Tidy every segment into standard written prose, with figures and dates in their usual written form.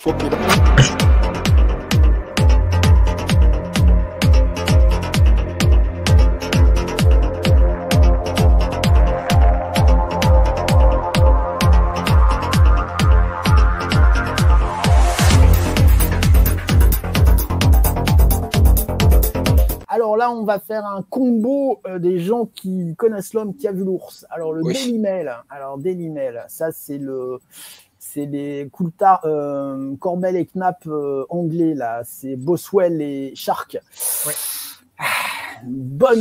compris. Alors là, on va faire un combo des gens qui connaissent l'homme qui a vu l'ours. Alors le Daily Mail. Alors Daily Mail, ça c'est les Coulthard, Corbell et Knapp anglais là. C'est Boswell et Shark. Ouais.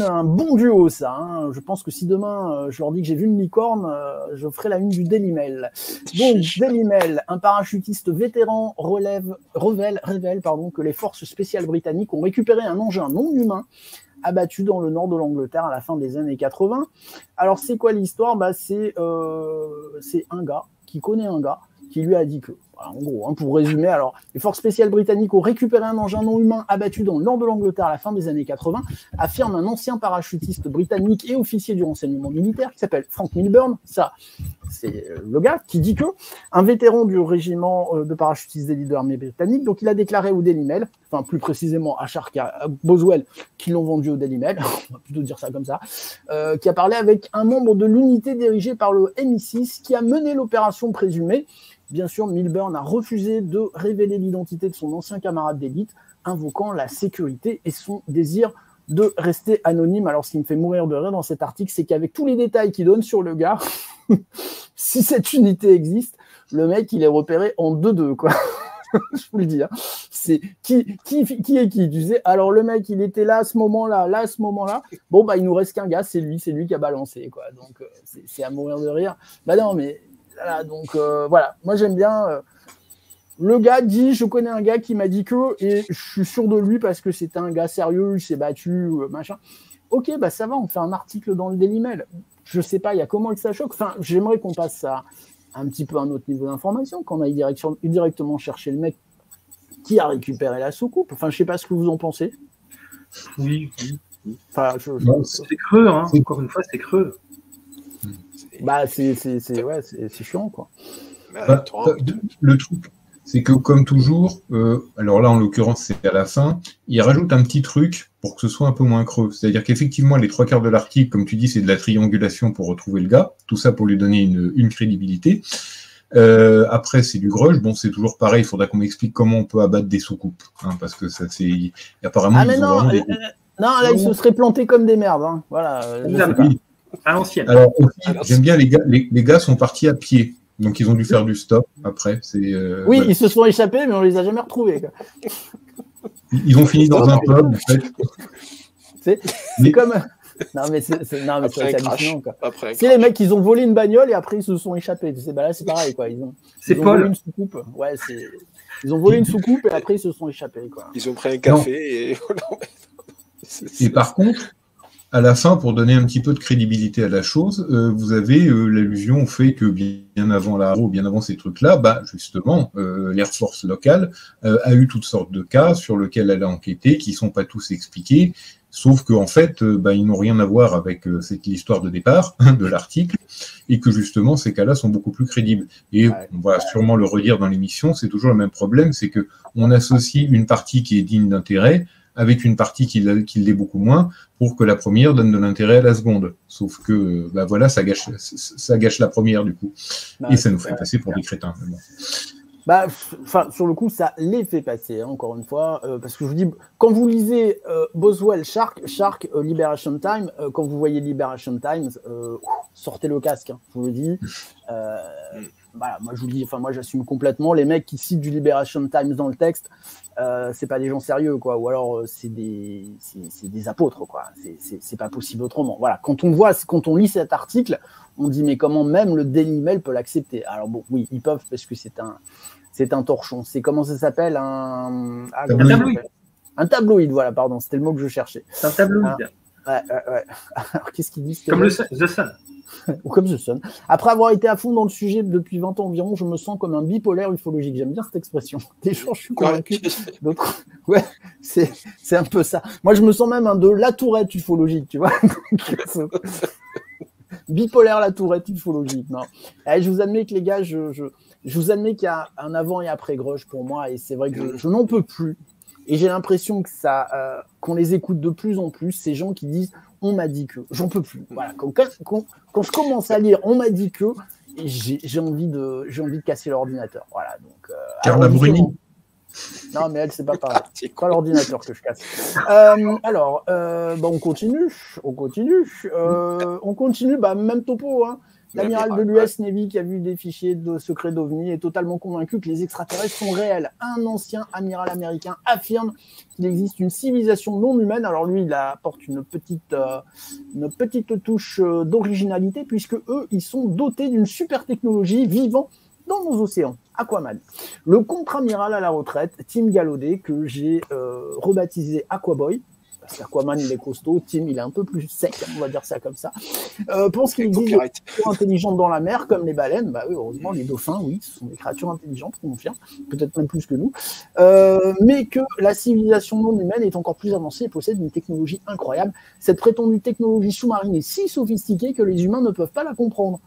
Un bon duo ça. Hein. Je pense que si demain je leur dis que j'ai vu une licorne, je ferai la une du Daily Mail. Donc Daily Mail, un parachutiste vétéran révèle que les forces spéciales britanniques ont récupéré un engin non humain abattu dans le nord de l'Angleterre à la fin des années 80. Alors c'est quoi l'histoire? C'est un gars qui connaît un gars qui lui a dit que, voilà, en gros, hein, pour résumer, alors les forces spéciales britanniques ont récupéré un engin non humain abattu dans le nord de l'Angleterre à la fin des années 80, affirme un ancien parachutiste britannique et officier du renseignement militaire qui s'appelle Frank Milburn. Ça, c'est le gars qui dit que un vétéran du régiment de parachutistes d'élite de l'armée britannique, donc il a déclaré au Daily Mail, enfin plus précisément à Shark, à Boswell, qui l'ont vendu au Daily Mail, on va plutôt dire ça comme ça, qui a parlé avec un membre de l'unité dirigée par le MI6 qui a mené l'opération présumée. Bien sûr, Milburn a refusé de révéler l'identité de son ancien camarade d'élite, invoquant la sécurité et son désir de rester anonyme. Alors, ce qui me fait mourir de rire dans cet article, c'est qu'avec tous les détails qu'il donne sur le gars, si cette unité existe, le mec, il est repéré en 2-2, quoi. Je vous le dis. Hein. C'est qui est qui, tu sais. Alors, le mec, il était là à ce moment-là, à ce moment-là. Bon, il nous reste qu'un gars, c'est lui qui a balancé, quoi. Donc, c'est à mourir de rire. Non, mais... Voilà, donc voilà, moi j'aime bien. Le gars dit, je connais un gars qui m'a dit que, et je suis sûr de lui parce que c'était un gars sérieux, il s'est battu, machin. Ok, ça va, on fait un article dans le Daily Mail. Je sais pas, il y a comment que ça choque. Enfin, j'aimerais qu'on passe à un petit peu un autre niveau d'information, qu'on aille directement chercher le mec qui a récupéré la soucoupe. Enfin, je sais pas ce que vous en pensez. Oui. Enfin, c'est creux, hein. Encore une fois, c'est creux. C'est chiant, quoi. Le truc, c'est que comme toujours, alors là en l'occurrence c'est à la fin, il rajoute un petit truc pour que ce soit un peu moins creux. C'est-à-dire qu'effectivement les 3/4 de l'article, comme tu dis, c'est de la triangulation pour retrouver le gars, tout ça pour lui donner une crédibilité. Après c'est du gruge, bon c'est toujours pareil, il faudra qu'on m'explique comment on peut abattre des soucoupes, hein, parce que ça c'est apparemment. Ah mais non, là ils se seraient plantés comme des merdes, hein. Voilà. Oui. À l'ancienne. Alors aussi, j'aime bien les gars sont partis à pied, donc ils ont dû faire du stop après. Oui, ils se sont échappés, mais on les a jamais retrouvés. Quoi. Ils ont fini dans un pub, en fait. C'est comme. Non, mais c'est hallucinant. C'est les mecs, ils ont volé une bagnole et après ils se sont échappés. Tu sais, là c'est pareil, quoi. Ils ont volé une soucoupe. Ouais, ils ont volé une soucoupe et après ils se sont échappés, quoi. Ils ont pris un café et. Et par contre. À la fin, pour donner un petit peu de crédibilité à la chose, vous avez l'allusion au fait que bien avant l'Arrow, bien avant ces trucs-là, justement, l'Air Force locale a eu toutes sortes de cas sur lesquels elle a enquêté, qui ne sont pas tous expliqués, sauf qu'en fait, ils n'ont rien à voir avec l'histoire de départ de l'article, et que justement, ces cas-là sont beaucoup plus crédibles. Et on va sûrement le redire dans l'émission, c'est toujours le même problème, c'est qu'on associe une partie qui est digne d'intérêt avec une partie qui l'est beaucoup moins, pour que la première donne de l'intérêt à la seconde. Sauf que, ça gâche la première, du coup. Et ça nous fait passer pour des crétins. Sur le coup, ça les fait passer, hein, encore une fois, parce que je vous dis, quand vous lisez Boswell, Shark, Liberation Time, quand vous voyez Liberation Times, sortez le casque, hein, je vous le dis. Moi je vous dis, moi j'assume complètement, les mecs qui citent du Liberation Times dans le texte, c'est pas des gens sérieux, quoi, ou alors c'est des apôtres, quoi. C'est pas possible autrement. Voilà, quand on lit cet article, on dit mais comment même le Daily Mail peut l'accepter? Alors bon, oui, ils peuvent parce que c'est un torchon. C'est comment ça s'appelle, un tabloïd. Un tabloïd, voilà, pardon, c'était le mot que je cherchais. C'est un tabloïd. Ouais. Alors qu'est-ce qu'ils disent? Comme The Sun. Ou comme The Sun. Après avoir été à fond dans le sujet depuis 20 ans environ, je me sens comme un bipolaire ufologique. J'aime bien cette expression. Des gens, je suis convaincu. D'autres, c'est un peu ça. Moi, je me sens même de la tourette ufologique, tu vois. Bipolaire, la tourette ufologique. Non. Je vous admets que les gars, je vous admets qu'il y a un avant et après Grush pour moi, et c'est vrai que je n'en peux plus. Et j'ai l'impression que qu'on les écoute de plus en plus, ces gens qui disent « on m'a dit que », j'en peux plus. Voilà, quand je commence à lire « on m'a dit que », j'ai envie de casser l'ordinateur. Voilà, donc. Carla Bruni. Non, mais elle, c'est pas pareil. C'est pas l'ordinateur que je casse. On continue. On continue, même topo. Hein. L'amiral de l'US Navy qui a vu des fichiers de secrets d'OVNI est totalement convaincu que les extraterrestres sont réels. Un ancien amiral américain affirme qu'il existe une civilisation non humaine. Alors lui, il apporte une petite touche d'originalité puisque eux, ils sont dotés d'une super technologie vivant dans nos océans. Aquaman. Le contre-amiral à la retraite, Tim Gallaudet, que j'ai rebaptisé Aquaboy, parce qu'Aquaman, il est costaud, Tim, il est un peu plus sec, on va dire ça comme ça, pense qu'il existe des créatures intelligentes dans la mer, comme les baleines. Bah, heureusement, les dauphins, oui, ce sont des créatures intelligentes, on confirme, peut-être même plus que nous, mais que la civilisation non humaine est encore plus avancée et possède une technologie incroyable. Cette prétendue technologie sous-marine est si sophistiquée que les humains ne peuvent pas la comprendre.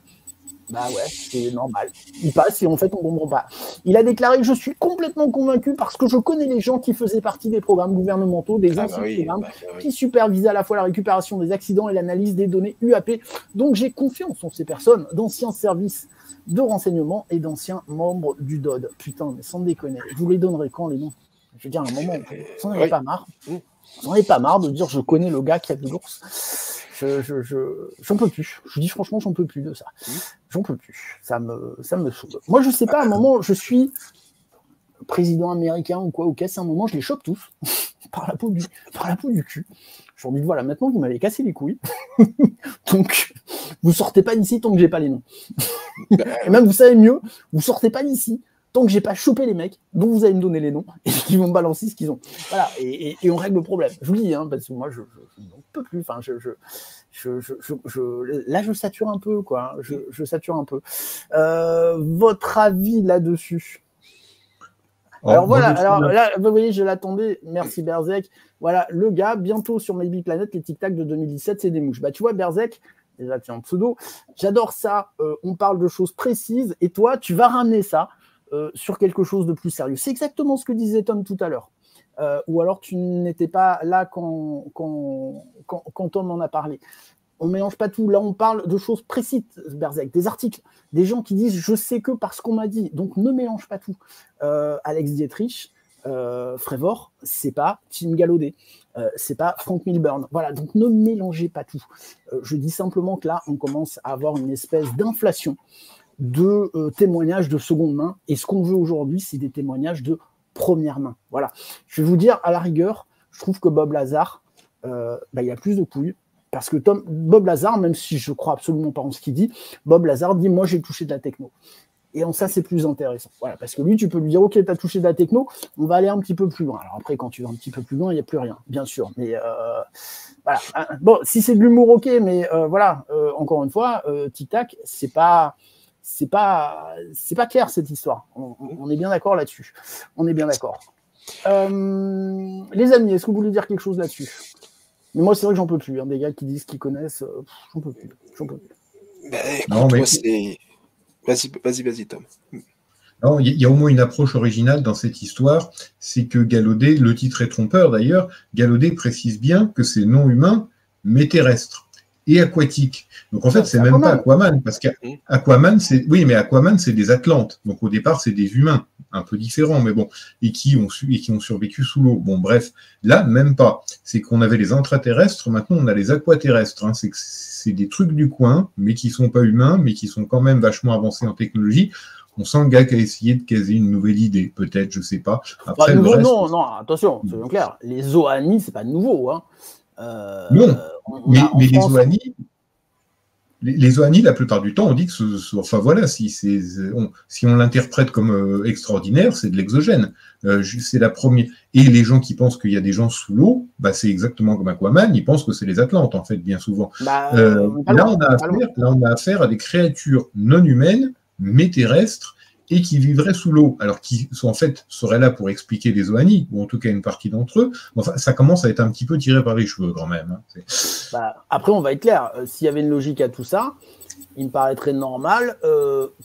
Bah ouais, c'est normal. Il passe et en fait, on ne comprend pas. Il a déclaré « Je suis complètement convaincu parce que je connais les gens qui faisaient partie des programmes gouvernementaux, des anciens programmes, qui supervisaient à la fois la récupération des accidents et l'analyse des données UAP. Donc j'ai confiance en ces personnes, d'anciens services de renseignement et d'anciens membres du DOD. » Putain, mais sans déconner. Vous les donnerez quand, les noms? Je veux dire, à un moment, vous n'en avez pas marre. Vous n'en avez pas marre de dire « Je connais le gars qui a de l'ours ». J'en peux plus. Je vous dis franchement, j'en peux plus de ça. J'en peux plus. Ça me saoule. Moi, je sais pas, à un moment, je suis président américain ou quoi, ou qu'est-ce, à un moment, je les chope tous par la peau du cul. Je leur dis, voilà, maintenant, vous m'avez cassé les couilles. Donc, vous sortez pas d'ici tant que j'ai pas les noms. Et même, vous savez mieux, vous sortez pas d'ici tant que j'ai pas chopé les mecs dont vous allez me donner les noms et qui vont me balancer ce qu'ils ont. Voilà, et on règle le problème. Je vous le dis, hein, parce que moi, je n'en peux plus. Enfin, là, je sature un peu, quoi. Je sature un peu. Votre avis là-dessus? Alors voilà, alors là, vous voyez, je l'attendais. Merci Berzec. Voilà, le gars, bientôt sur Maybe Planet, les tic-tac de 2017, c'est des mouches. Bah, tu vois, Berzec, déjà, tu es en pseudo. J'adore ça. On parle de choses précises. Et toi, tu vas ramener ça sur quelque chose de plus sérieux. C'est exactement ce que disait Tom tout à l'heure. Ou alors tu n'étais pas là quand Tom en a parlé. On ne mélange pas tout. Là, on parle de choses précises, Berzec, des articles, des gens qui disent « je sais que parce qu'on m'a dit ». Donc, ne mélange pas tout. Alex Dietrich, Frévor, c'est pas Tim Gallaudet, c'est pas Frank Milburn. Voilà, donc ne mélangez pas tout. Je dis simplement que là, on commence à avoir une espèce d'inflation de témoignages de seconde main. Et ce qu'on veut aujourd'hui, c'est des témoignages de première main. Voilà. Je vais vous dire, à la rigueur, je trouve que Bob Lazar, il a plus de couilles. Parce que Bob Lazar, même si je crois absolument pas en ce qu'il dit, Bob Lazar dit « moi, j'ai touché de la techno ». Et en ça, c'est plus intéressant. Voilà, parce que lui, tu peux lui dire « ok, tu as touché de la techno, on va aller un petit peu plus loin ». Alors après, quand tu vas un petit peu plus loin, il n'y a plus rien, bien sûr. Mais voilà. Bon, si c'est de l'humour, ok, mais voilà, encore une fois, tic-tac, c'est pas clair, cette histoire. On est bien d'accord là-dessus. On est bien d'accord. Les amis, est-ce que vous voulez dire quelque chose là-dessus? Mais moi, c'est vrai que j'en peux plus. Hein, des gars qui disent qu'ils connaissent, j'en peux plus. Non, mais... Vas-y, Tom. Non, il y a au moins une approche originale dans cette histoire, c'est que Gallaudet, le titre est trompeur d'ailleurs, Gallaudet précise bien que c'est non humain, mais terrestre et aquatique. Donc en fait, c'est même pas Aquaman, parce qu'Aquaman, c'est des Atlantes. Donc au départ, c'est des humains, un peu différents, mais bon, et qui ont survécu sous l'eau. Bon, bref, là, même pas. C'est qu'on avait les intraterrestres, maintenant on a les aquaterrestres. Hein. C'est des trucs du coin, mais qui sont pas humains, mais qui sont quand même vachement avancés en technologie. On sent le gars qui a essayé de caser une nouvelle idée, peut-être, je sais pas. Après, nouveau, non, attention, soyons clairs. Les Zoani, c'est pas nouveau, hein. Non, mais les Zoani, les Zoani, la plupart du temps, on dit que enfin voilà, si on l'interprète comme extraordinaire, c'est de l'exogène. C'est la première. Et les gens qui pensent qu'il y a des gens sous l'eau, bah, c'est exactement comme Aquaman, ils pensent que c'est les Atlantes, en fait, bien souvent. Là, on a affaire à des créatures non humaines, mais terrestres, et qui vivraient sous l'eau, alors qui en fait seraient là pour expliquer les Zoani, ou en tout cas une partie d'entre eux. Enfin, ça commence à être un petit peu tiré par les cheveux quand même. Hein. Après, on va être clair, s'il y avait une logique à tout ça, il me paraîtrait normal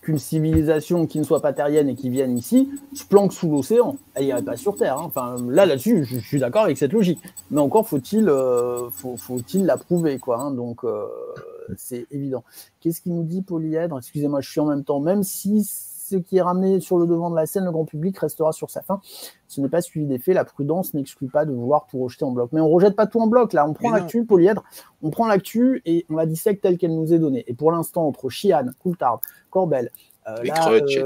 qu'une civilisation qui ne soit pas terrienne et qui vienne ici se planque sous l'océan. Elle n'irait pas sur Terre. Hein. Enfin, là-dessus, je suis d'accord avec cette logique. Mais encore faut-il la prouver, quoi. Hein. Donc, c'est évident. Qu'est-ce qu'il nous dit, Polyèdre? Excusez-moi, je suis en même temps. Même si ce qui est ramené sur le devant de la scène, le grand public restera sur sa faim. Ce n'est pas suivi des faits. La prudence n'exclut pas de vouloir tout rejeter en bloc. Mais on ne rejette pas tout en bloc. Là, on prend l'actu, Polyèdre, on prend l'actu et on la dissèque telle qu'elle nous est donnée. Et pour l'instant, entre Chian, Coulthard, Corbel,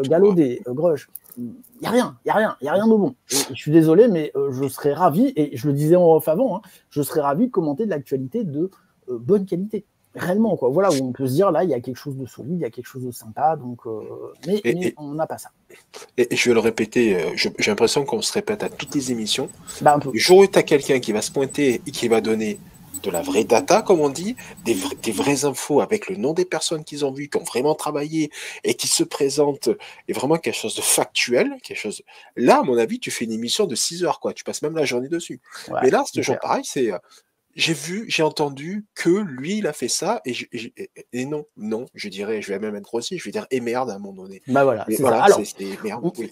Galaudet, Grush, il n'y a rien de bon. Et je suis désolé, mais je serais ravi, et je le disais en off avant, hein, je serais ravi de commenter de l'actualité de bonne qualité. Réellement, quoi. Voilà, où on peut se dire, là, il y a quelque chose de solide, il y a quelque chose de sympa, donc, mais on n'a pas ça. Et je vais le répéter, j'ai l'impression qu'on se répète à toutes les émissions. Un peu. Le jour où tu as quelqu'un qui va se pointer et qui va donner de la vraie data, comme on dit, des vraies infos avec le nom des personnes qu'ils ont vues, qui ont vraiment travaillé et qui se présentent, et vraiment quelque chose de factuel, quelque chose... Là, à mon avis, tu fais une émission de 6 heures, quoi. Tu passes même la journée dessus. Ouais, mais là, c'est toujours pareil, c'est... j'ai entendu que lui, il a fait ça, et non, je dirais, je vais même être grossier, je vais dire, et merde à un moment donné. Bah voilà, c'est ça. Voilà, Alors, c'est merde. Oui.